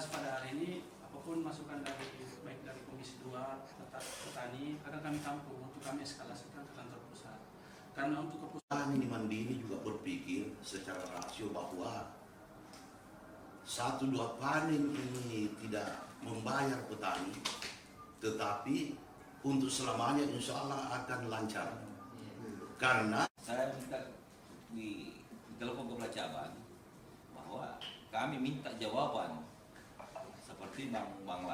jelas pada hari ini apapun masukan baik dari Komisi 2 Petani akan kami tampung untuk kami eskalasikan ke kantor pusat. Karena untuk petani di Mandiri juga berpikir secara rasio bahwa 1-2 panen ini tidak membayar petani, tetapi untuk selamanya insya Allah akan lancar. Karena saya minta di telepon ke Cabang bahwa kami minta jawaban seperti Bang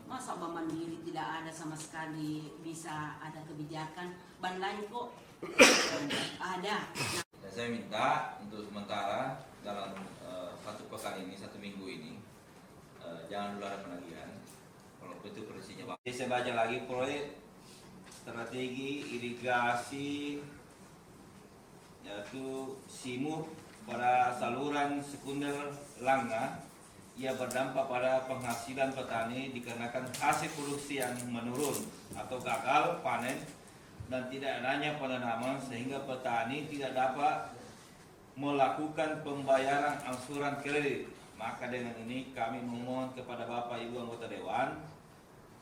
masa Bank Mandiri tidak ada sama sekali bisa ada kebijakan, bank lain kok ada. Dan saya minta untuk sementara dalam satu pekan ini, 1 minggu ini, jangan dulu ada penagihan. Kalau itu kondisinya Bang. Jadi saya baca lagi proyek strategi irigasi yaitu Simur pada saluran sekunder Langga. Ia berdampak pada penghasilan petani dikarenakan hasil produksi yang menurun atau gagal panen dan tidak adanya penanaman sehingga petani tidak dapat melakukan pembayaran angsuran kredit. Maka dengan ini kami memohon kepada Bapak Ibu anggota Dewan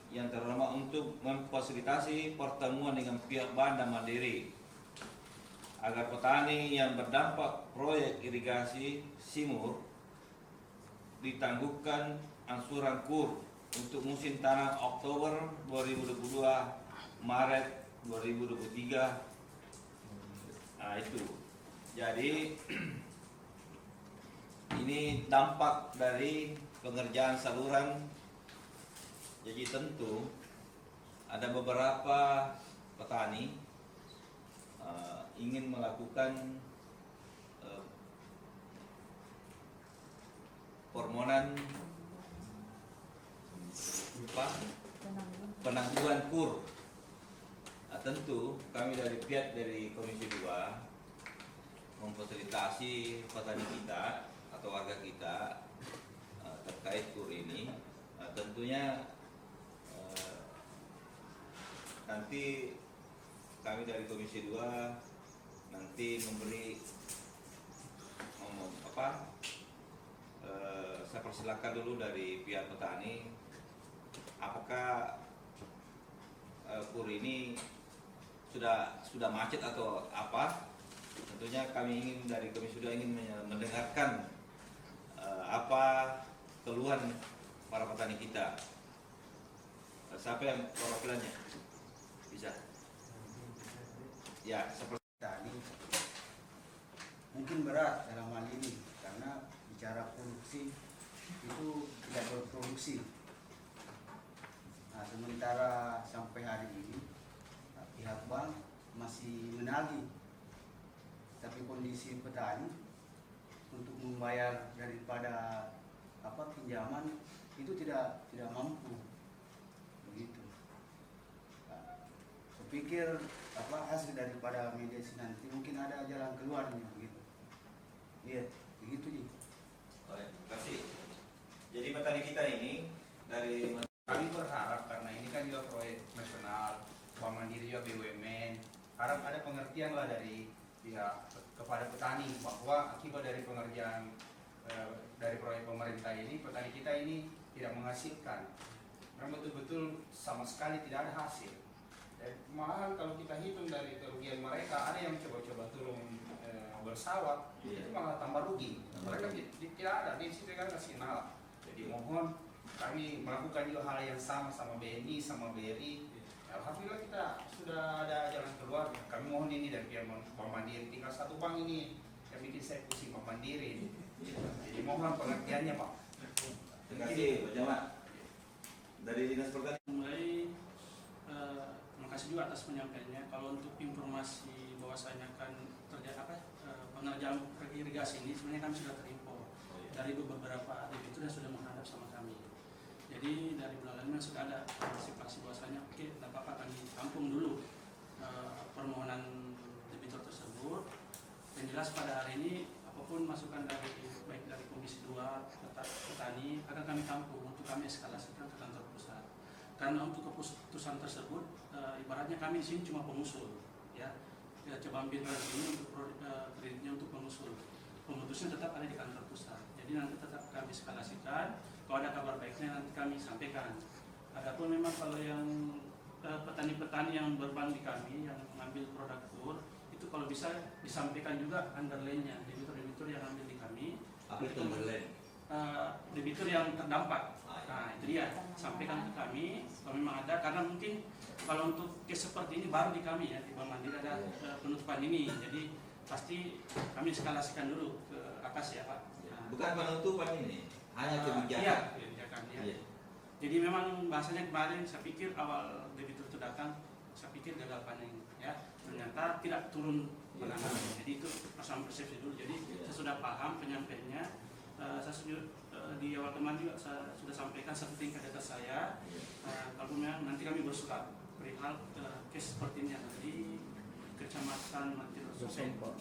yang terhormat untuk memfasilitasi pertemuan dengan pihak Bank dan Mandiri agar petani yang berdampak proyek irigasi Simur ditangguhkan angsuran KUR untuk musim tanam Oktober 2022 Maret 2023. Nah itu. Jadi ini dampak dari pengerjaan saluran. Jadi tentu ada beberapa petani ingin melakukan permohonan penangguhan KUR. Nah, tentu kami dari pihak dari Komisi 2 memfasilitasi petani kita atau warga kita terkait KUR ini. Tentunya nanti kami dari Komisi 2 nanti memberi saya persilakan dulu dari pihak petani apakah KUR ini sudah macet atau apa. Tentunya kami ingin dari Komisi 2 ingin mendengarkan apa keluhan para petani kita. Siapa yang perwakilannya? Bisa? Ya, seperti tadi mungkin berat dalam hal ini karena bicara produksi itu tidak berproduksi. Nah, sementara sampai hari ini pihak bank masih menagih, tapi kondisi petani untuk membayar daripada pinjaman itu tidak mampu begitu. Pikir hasil daripada mediasi nanti mungkin ada jalan keluarnya begitu. Lihat begitu nih. Baik, terima kasih. Jadi petani kita ini dari kami berharap karena ini kan juga proyek nasional, Bank Mandiri juga BUMN, harap ada pengertian lah dari pihak kepada petani bahwa akibat dari pengerjaan dari proyek pemerintah ini petani kita ini tidak menghasilkan, karena betul-betul sama sekali tidak ada hasil. Mahal kalau kita hitung dari kerugian mereka, ada yang coba-coba turun bersawah, itu malah tambah rugi. Mereka tidak ada, di situ kan kasih nalar. Jadi mohon kami melakukan juga hal yang sama BNI, sama BRI. Alhamdulillah kita sudah ada jalan keluar. Kami mohon ini dari pihak Bank Mandiri, tinggal satu bank ini yang bikin saya pusing, Bank Mandiri. Jadi mohon pengertiannya Pak. Terima kasih Pak Jamat. Dari Dinas Pertanian. Mulai makasih juga atas penyampaiannya. Kalau untuk informasi bahwasanya akan terjadi pengerjaan irigasi ini sebenarnya kami sudah terinfo dari beberapa debitur yang sudah menghadap sama kami. Jadi dari bulan lalu sudah ada antisipasi bahwasanya oke, tidak apa-apa kami tampung dulu permohonan debitur tersebut. Yang jelas pada hari ini apapun masukan baik dari Komisi 2 Petani akan kami tampung untuk kami eskalasikan ke kantor pusat. Karena untuk keputusan tersebut ibaratnya kami di sini cuma pengusul, ya coba ambil dari sini untuk kreditnya untuk pengusul. pemutusnya tetap ada di kantor pusat. Jadi nanti tetap kami eskalasikan. Kalau ada kabar baiknya nanti kami sampaikan. Adapun memang kalau yang petani-petani yang berbank di kami yang mengambil produk kur itu kalau bisa disampaikan juga underline-nya, debitur-debitur yang ambil di kami. Apa itu underline? Debitur yang terdampak. Nah itu dia, sampaikan ke kami kalau memang ada, karena mungkin kalau untuk case seperti ini baru di kami ya, di Bank Mandiri ada penutupan ini, jadi pasti kami eskalasikan dulu ke atas ya Pak. Bukan penutupan ini, hanya kebijakan. Iya, kebijakan ya. Iya. Jadi memang bahasanya kemarin saya pikir awal debitur itu datang, saya pikir gagal panen ya, ternyata tidak turun penanganan. Jadi itu persoalan persepsi dulu. Jadi saya sudah paham penyampaiannya. Saya di awal kemarin juga saya sudah sampaikan satu tingkat data saya. Kalau memang nanti kami bersurat perihal case seperti ini yang di Kecamatan Matir Sumber.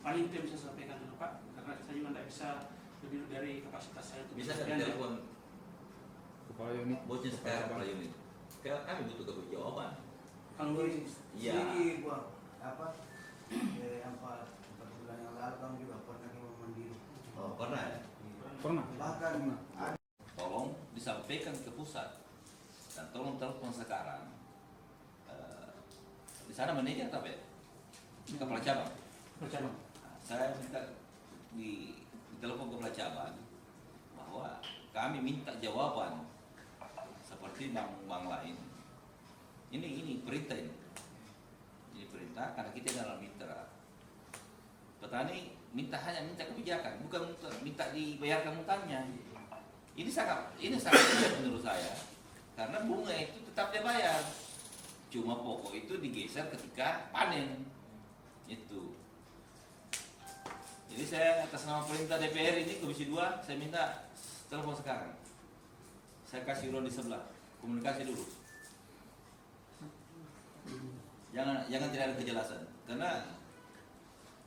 Paling itu yang bisa saya sampaikan dulu Pak, karena saya juga tidak bisa lebih dari kapasitas saya. Bisa kan telepon Kepala unit. bosnya sekarang kepala unit. Karena kami butuh jawaban. Kalau Iya. Jadi buat apa? Yang 4 bulan yang lalu kami juga pernah ke Bank Mandiri. Oh, pernah ya? Pernah. Bahkan ada Tolong disampaikan ke pusat dan tolong telepon sekarang. Di sana manajer apa ya? Kepala cabang. bercabang. Saya minta di telepon kepala cabang bahwa kami minta jawaban seperti bank-bank lain. Ini perintah ini. Ini perintah karena kita adalah mitra. Petani hanya minta kebijakan, bukan minta dibayarkan utangnya. Ini sangat tidak menurut saya, karena bunga itu tetap dia bayar. Cuma pokok itu digeser ketika panen. Itu. Jadi saya atas nama perintah DPR ini Komisi 2 saya minta telepon sekarang. Saya kasih ruang di sebelah, komunikasi dulu. Jangan tidak ada kejelasan, karena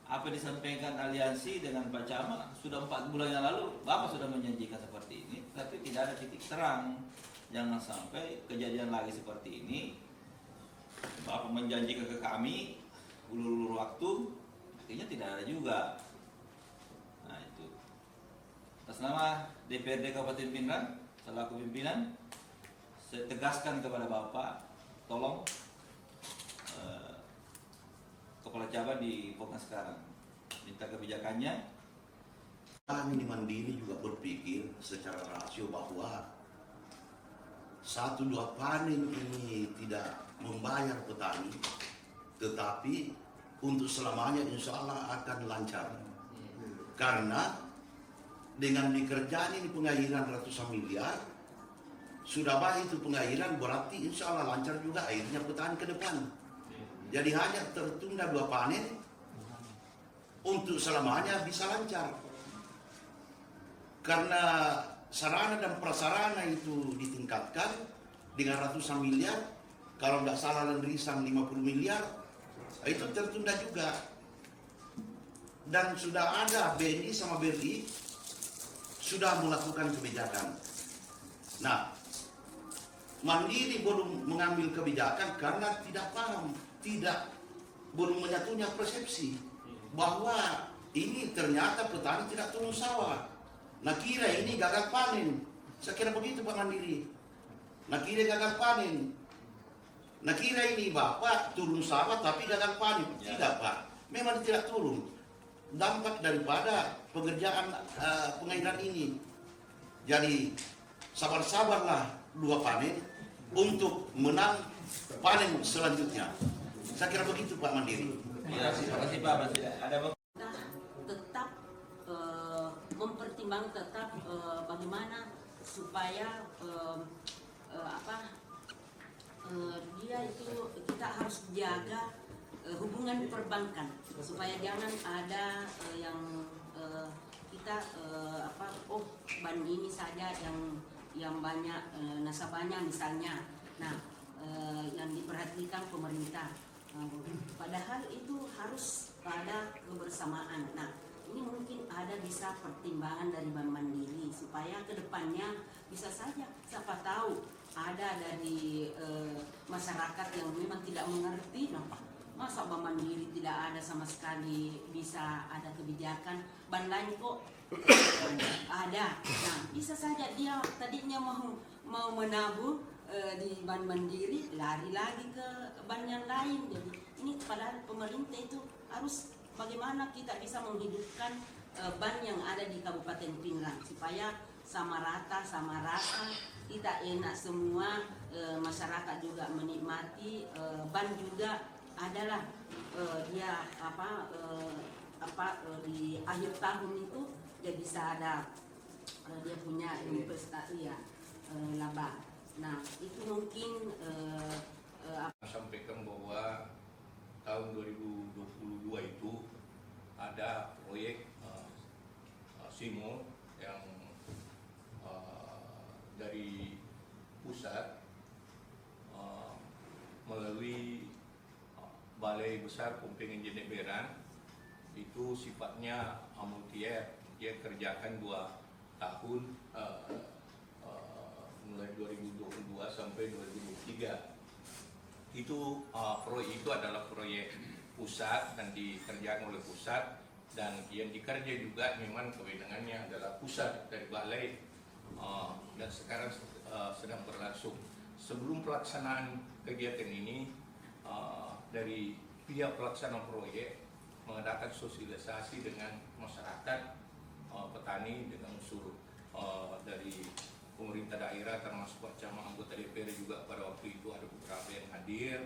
apa yang disampaikan aliansi dengan Pak Camat sudah 4 bulan yang lalu Bapak sudah menjanjikan seperti ini, tapi tidak ada titik terang. Jangan sampai kejadian lagi seperti ini. Bapak menjanjikan ke kami ulur-ulur waktu, akhirnya tidak ada juga. Nah itu. Atas nama DPRD Kabupaten Pindrang selaku pimpinan, saya tegaskan kepada Bapak, tolong kepala cabang di Pokok sekarang minta kebijakannya. Kami di Mandiri juga berpikir secara rasio bahwa 1-2 panen ini tidak membayar petani, tetapi untuk selamanya insya Allah akan lancar. Karena dengan dikerjaan ini pengairan ratusan miliar, sudah baik itu pengairan berarti insya Allah lancar juga airnya petani ke depan. Jadi hanya tertunda 2 panen untuk selamanya bisa lancar. Karena sarana dan prasarana itu ditingkatkan dengan ratusan miliar, kalau tidak salah lendrisan 50 miliar, itu tertunda juga. Dan sudah ada BNI sama BRI sudah melakukan kebijakan. Nah, Mandiri belum mengambil kebijakan karena tidak paham, belum menyatunya persepsi bahwa ini ternyata petani tidak turun sawah. Nah kira ini gagal panen. Saya kira begitu Pak Mandiri. Nah kira gagal panen. Nah kira ini Bapak turun sawah tapi gagal panen. Tidak Pak, memang tidak turun. Dampak daripada pengerjaan pengairan ini. Jadi sabar-sabarlah 2 panen untuk menang panen selanjutnya. Saya kira begitu Pak Mandiri. Ya, terima kasih Pak. Masih ada Nah, tetap mempertimbangkan tetap bagaimana supaya dia itu kita harus jaga hubungan perbankan supaya jangan ada yang kita bank ini saja yang banyak nasabahnya misalnya. Nah, yang diperhatikan pemerintah. Padahal itu harus pada kebersamaan. Nah, ini mungkin ada bisa pertimbangan dari Bank Mandiri supaya kedepannya bisa saja siapa tahu ada dari masyarakat yang memang tidak mengerti. Nah, masa Bank Mandiri tidak ada sama sekali bisa ada kebijakan, ban lain kok ada. Nah, bisa saja dia tadinya mau menabung di ban Mandiri, lari lagi ke ban yang lain. Jadi ini padahal pemerintah itu harus bagaimana kita bisa menghidupkan ban yang ada di Kabupaten Pinrang supaya sama rata, kita enak semua, masyarakat juga menikmati, ban juga adalah dia di akhir tahun itu dia bisa ada dia punya investasi ya laba. Nah itu mungkin sampaikan bahwa tahun 2022 itu ada proyek SIMO yang dari pusat melalui Balai Besar Pumping Engineer Beran itu sifatnya multi-year, dia kerjakan 2 tahun mulai 2022 sampai 2023. Itu proyek itu adalah proyek pusat dan dikerjakan oleh pusat, dan yang dikerja juga memang kewenangannya adalah pusat dari balai, dan sekarang sedang berlangsung. Sebelum pelaksanaan kegiatan ini, dari pihak pelaksana proyek mengadakan sosialisasi dengan masyarakat, petani, dengan unsur dari pemerintah daerah termasuk bersama anggota DPR juga. Pada waktu itu ada beberapa yang hadir.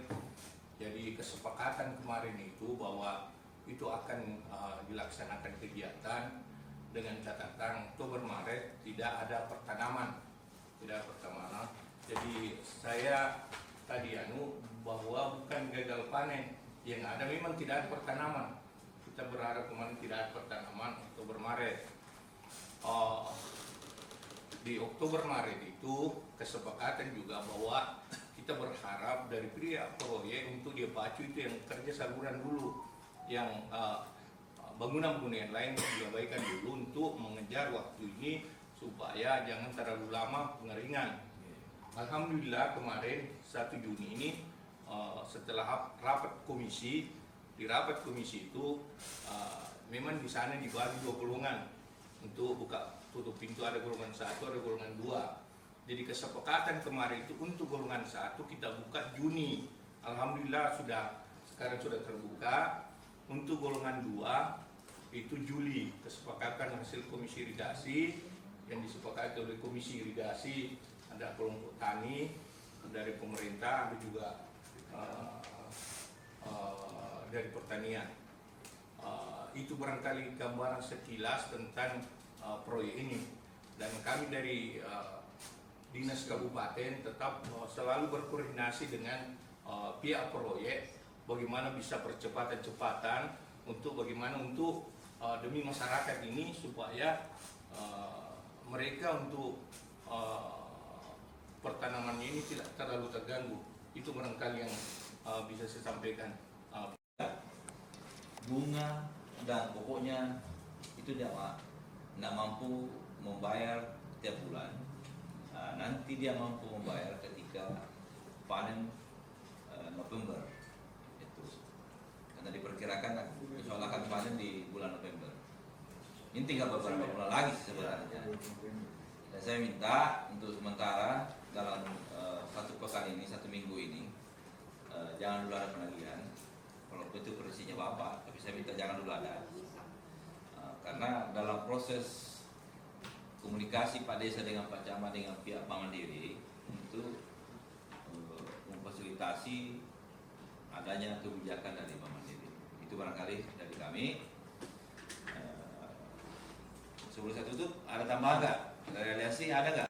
Jadi kesepakatan kemarin itu bahwa itu akan dilaksanakan kegiatan dengan catatan Oktober Maret tidak ada pertanaman, Jadi saya tadi bahwa bukan gagal panen, yang ada memang tidak ada pertanaman. Kita berharap kemarin tidak ada pertanaman Oktober Maret. Di Oktober Maret itu kesepakatan juga bahwa kita berharap dari pihak proyek untuk dia pacu itu yang kerja saluran dulu, yang bangunan-bangunan yang lain diabaikan dulu untuk mengejar waktu ini supaya jangan terlalu lama pengeringan. Alhamdulillah kemarin 1 Juni ini setelah rapat komisi, di rapat komisi itu memang di sana dibagi 2 golongan untuk buka tutup pintu, ada golongan 1, ada golongan 2. Jadi kesepakatan kemarin itu untuk golongan 1 kita buka Juni. Alhamdulillah sekarang sudah terbuka. Untuk golongan 2 itu Juli. Kesepakatan hasil komisi irigasi yang disepakati oleh komisi irigasi, ada kelompok tani dari pemerintah, ada juga dari pertanian. Itu barangkali gambaran sekilas tentang proyek ini, dan kami dari Dinas Kabupaten tetap selalu berkoordinasi dengan pihak proyek bagaimana bisa percepatan untuk bagaimana untuk demi masyarakat ini supaya mereka untuk pertanamannya ini tidak terlalu terganggu. Itu barangkali yang bisa saya sampaikan. Bunga dan pokoknya itu tidak mampu membayar tiap bulan. Nanti dia mampu membayar ketika panen November itu, karena diperkirakan insya Allah akan panen di bulan November. Ini tinggal beberapa bulan lagi sebenarnya. Dan saya minta untuk sementara dalam 1 pekan ini, 1 minggu ini, jangan dulu ada penagihan. Kalau itu presinya Bapak, tapi saya minta jangan dulu ada. Karena dalam proses komunikasi Pak Desa dengan Pak Camat dengan pihak Bank Mandiri untuk memfasilitasi adanya kebijakan dari Bank Mandiri. Itu barangkali dari kami. Sebelum saya tutup, ada tambahan nggak? Dari aliansi ada nggak?